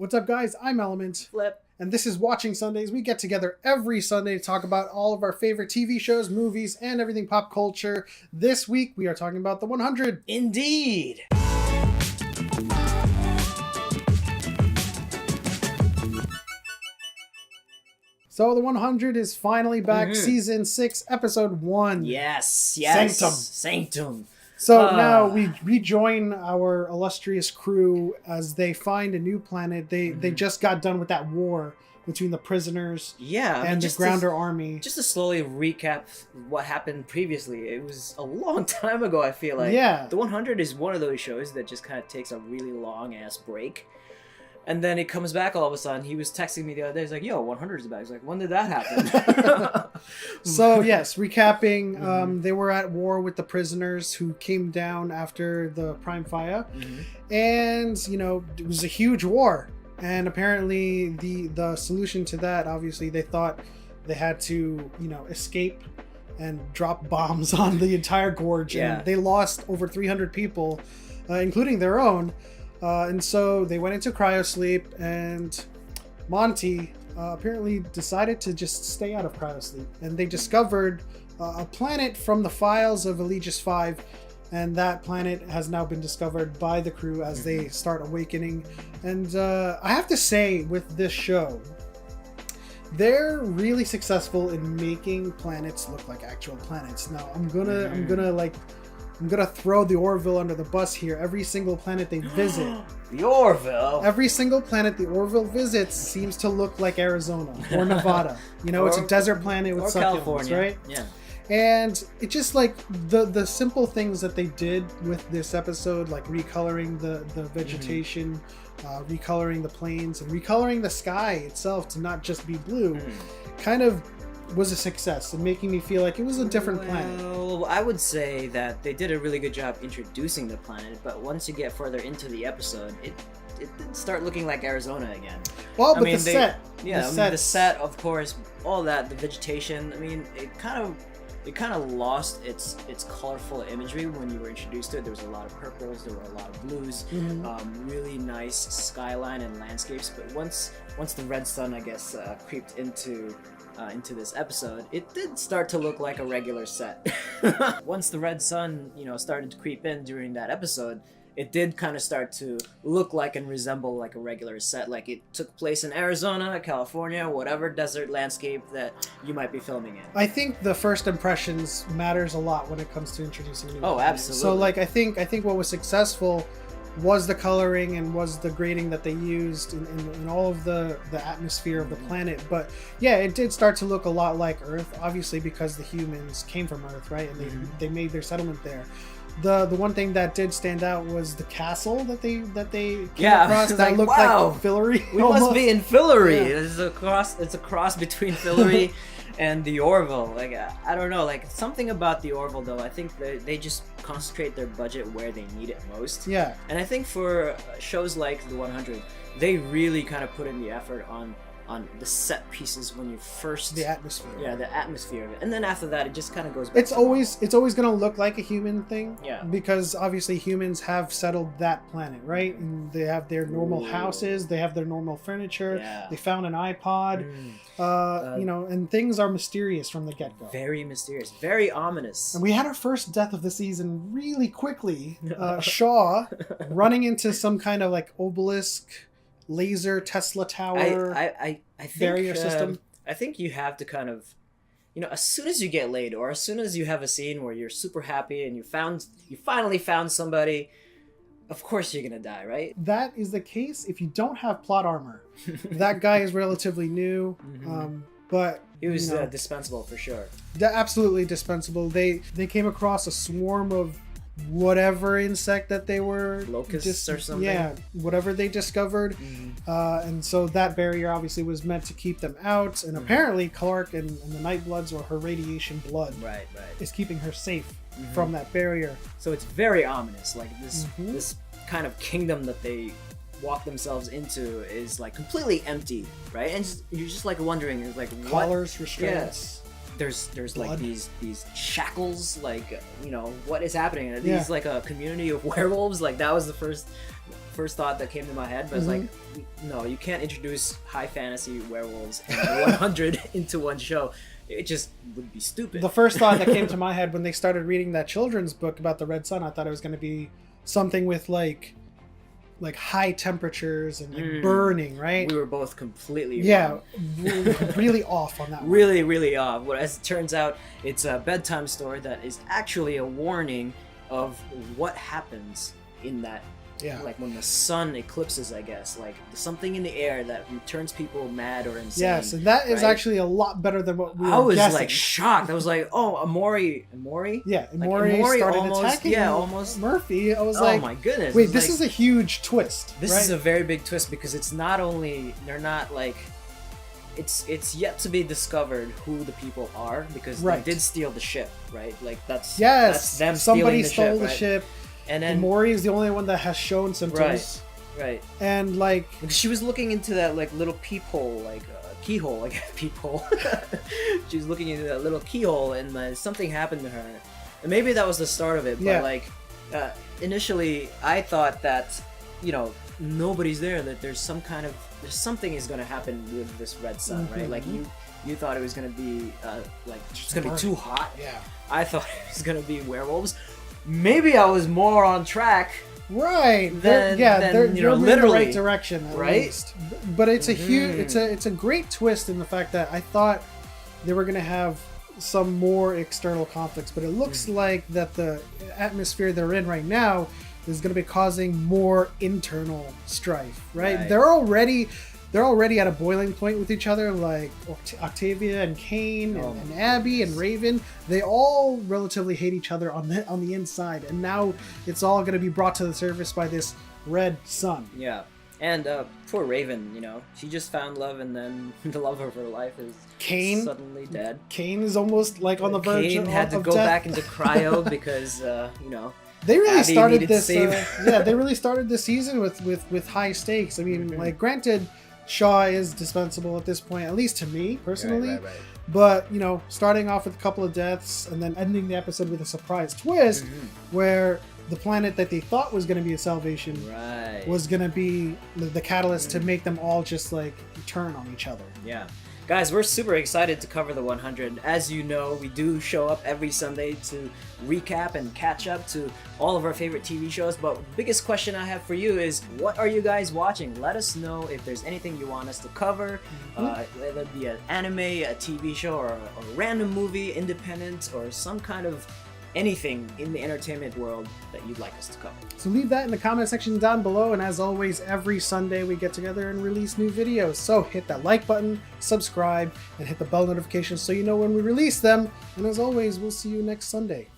What's up, guys? I'm Element. Flip. And this is Watching Sundays. We get together every Sunday to talk about all of our favorite TV shows, movies, and everything pop culture. This week, we are talking about The 100. Indeed. So The 100 is finally back, Season 6, Episode 1. Yes. Sanctum. So now we rejoin our illustrious crew as they find a new planet. They just got done with that war between the prisoners and the Grounder army. Just to slowly recap what happened previously, it was a long time ago, I feel like. Yeah. The 100 is one of those shows that just kind of takes a really long-ass break. And then it comes back all of a sudden. He was texting me the other day. He's like, yo, 100 is back. He's like, when did that happen? So, yes, recapping, they were at war with the prisoners who came down after the Prime Fire. And, it was a huge war. And apparently the solution to that, obviously, they thought they had to, escape and drop bombs on the entire gorge. Yeah. And they lost over 300 people, including their own. And so they went into cryosleep, and Monty apparently decided to just stay out of cryosleep. And they discovered a planet from the files of Aegis 5, and that planet has now been discovered by the crew as they start awakening. And I have to say, with this show, they're really successful in making planets look like actual planets. Now, I'm gonna throw the Orville under the bus here. Every single planet they visit. The Orville? Every single planet the Orville visits seems to look like Arizona or Nevada. It's a desert planet with succulents, right? Yeah. And it's just like the simple things that they did with this episode, like recoloring the vegetation, recoloring the plains, and recoloring the sky itself to not just be blue, kind of was a success and making me feel like it was a different planet. Well, I would say that they did a really good job introducing the planet, but once you get further into the episode, it did start looking like Arizona again. Well, but the set. Yeah, the set, of course, all that, the vegetation, it kind of lost its colorful imagery when you were introduced to it. There was a lot of purples, there were a lot of blues, really nice skyline and landscapes, but once the red sun, I guess, creeped into this episode, it did start to look like a regular set. Once the red sun, started to creep in during that episode, it did kind of start to look like and resemble like a regular set, like it took place in Arizona, California, whatever desert landscape that you might be filming in. I think the first impressions matters a lot when it comes to introducing a new planet. Absolutely. So I think what was successful was the coloring and was the grading that they used in all of the atmosphere of the planet. But yeah, it did start to look a lot like Earth, obviously because the humans came from Earth, right? And they made their settlement there. The one thing that did stand out was the castle that they came across that looked like Fillory. We must be in Fillory. Yeah. It's a cross between Fillory and the Orville. I don't know, something about the Orville though. I think they just concentrate their budget where they need it most. Yeah. And I think for shows like The 100, they really kind of put in the effort on the set pieces when you first... The atmosphere. Yeah, the atmosphere of it. And then after that, it just kind of goes back. It's always going to look like a human thing. Yeah. Because obviously humans have settled that planet, right? And they have their normal houses. They have their normal furniture. Yeah. They found an iPod. And things are mysterious from the get-go. Very mysterious. Very ominous. And we had our first death of the season really quickly. Shaw running into some kind of obelisk... laser Tesla tower I think, barrier system. I think you have to kind of, as soon as you get laid or as soon as you have a scene where you're super happy and you finally found somebody, of course you're gonna die, right? That is the case if you don't have plot armor. That guy is relatively new, but he was dispensable for sure. Absolutely dispensable. They came across a swarm of whatever insect that they were, locusts or something, whatever they discovered, and so that barrier obviously was meant to keep them out, and apparently Clarke and the Nightbloods, or her radiation blood, right is keeping her safe from that barrier. So it's very ominous, this kind of kingdom that they walk themselves into is completely empty, right? And you're just wondering, what collars, restraints. There's blood. these shackles, what is happening? Are these a community of werewolves? That was the first first thought that came to my head, but it's like, no, you can't introduce high fantasy werewolves and 100 into one show. It just would be stupid. The first thought that came to my head when they started reading that children's book about the Red Sun, I thought it was going to be something with like high temperatures and like burning, right? We were both completely wrong. Yeah, really off on that one. Really, really off. Well, as it turns out, it's a bedtime story that is actually a warning of what happens in that. Yeah. Like when the sun eclipses, I guess, like something in the air that turns people mad or insane. Yes, and that is actually a lot better than what we were I was guessing. like shocked. I was like, oh, Amori? Yeah, Like, Amori started almost, attacking almost Murphy. I was oh like, my goodness. wait, this is a huge twist. This right? is a very big twist because it's not only, they're not like, it's yet to be discovered who the people are because they did steal the ship, right? Like that's them somebody stealing stole the ship. And then Mori is the only one that has shown symptoms. Right. And like she was looking into that like little peephole, like keyhole, like peephole. She was looking into that little keyhole, and something happened to her. And maybe that was the start of it. But like initially, I thought that nobody's there. That there's something is going to happen with this red sun, right? Like you thought it was going to be like it's going to be too hot. Yeah. I thought it was going to be werewolves. Maybe I was more on track, right? They're moving literally in the right direction, at right? least. But it's a huge, it's a great twist in the fact that I thought they were going to have some more external conflicts, but it looks like that the atmosphere they're in right now is going to be causing more internal strife, right? They're already at a boiling point with each other, like Octavia and Kane and Abby and Raven. They all relatively hate each other on the inside, and now it's all going to be brought to the surface by this red sun. Yeah, and poor Raven, she just found love, and then the love of her life is suddenly dead. Kane is almost like on the verge of death. Kane had to go back into cryo because They really Abby started this. they really started this season with high stakes. I mean, like granted, Shaw is dispensable at this point, at least to me personally. Right. But starting off with a couple of deaths and then ending the episode with a surprise twist, where the planet that they thought was going to be a salvation was going to be the catalyst to make them all just like turn on each other. Yeah. Guys, we're super excited to cover the 100. As you know, we do show up every Sunday to recap and catch up to all of our favorite TV shows. But the biggest question I have for you is, what are you guys watching? Let us know if there's anything you want us to cover, whether it be an anime, a TV show, or a random movie, independent, or some kind of anything in the entertainment world that you'd like us to cover. So leave that in the comment section down below, and as always, every Sunday we get together and release new videos. So hit that like button, subscribe, and hit the bell notification so you know when we release them. And as always, we'll see you next Sunday.